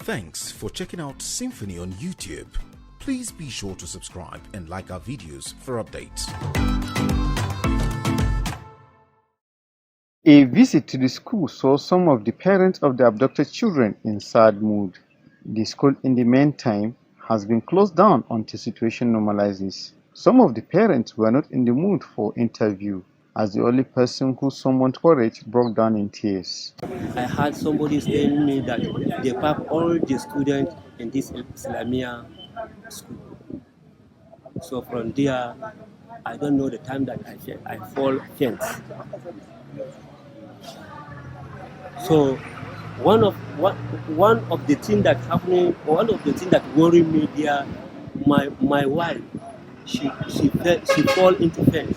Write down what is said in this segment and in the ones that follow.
Thanks for checking out SYMFONI on YouTube. Please be sure to subscribe and like our videos for updates. A visit to the school saw some of the parents of the abducted children in sad mood. The school, in the meantime, has been closed down until the situation normalizes. Some of the parents were not in the mood for interview, as the only person who summoned courage broke down in tears. I had somebody telling me that they pack all the students in this Islamiyya school. So from there, I don't know the time that I fall faint. So one of the things that happening, one of the things that worry me there, my wife, she fall into faint.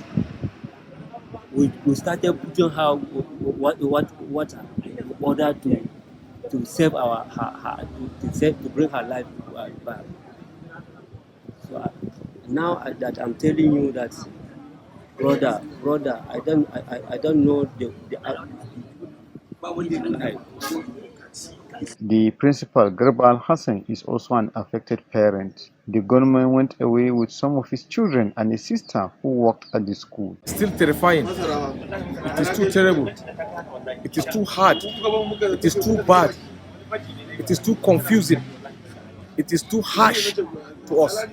We started putting her what order to save her to bring her life back. So now that I'm telling you that, brother, I don't know The principal, Garba Alhassan, is also an affected parent. The gunman went away with some of his children and a sister who worked at the school. Still terrifying. It is too terrible. It is too hard. It is too bad. It is too confusing. It is too harsh to us.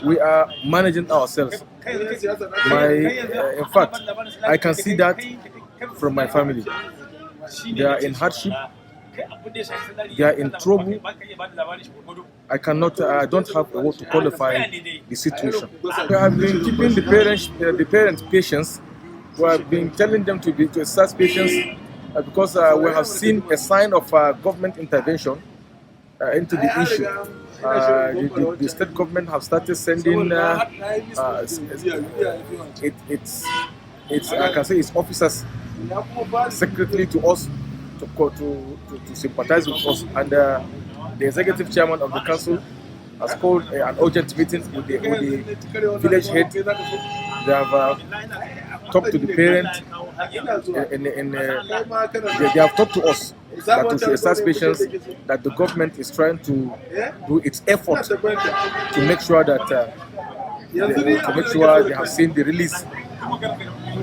We are managing ourselves. In fact, I can see that from my family. They are in hardship. They are in trouble. I don't have a word to qualify the situation. We have been keeping the parents' patience. We have been telling them to exercise patience because we have seen a sign of government intervention into the issue. The state government have started sending I can say its officers secretly to us to sympathize with us, and the executive chairman of the council has called an urgent meeting with the village head. They have talked to the parents, they have talked to us that we should exercise patience, that the government is trying to do its effort to make sure that they have seen the release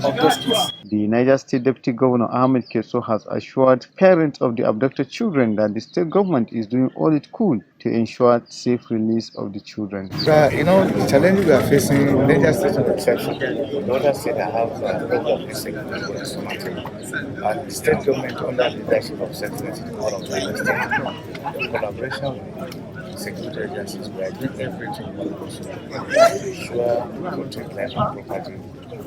of those kids. The Niger State Deputy Governor Ahmed Keso has assured parents of the abducted children that the state government is doing all it could to ensure safe release of the children. The challenges we are facing, Niger State is an exception. The other state that have a problem of insecurity is somatic. And the state government, under the leadership of Secretary all of the state, in collaboration with security agencies, we are doing everything possible to ensure we protect life and property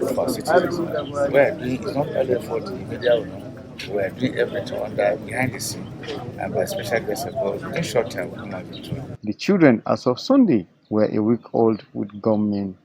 of our citizens. We are doing it's not only for the media, we are doing everything behind the scene, and by special grace of God, within short time we will not be doing. The children, as of Sunday, were a week old with gunmen.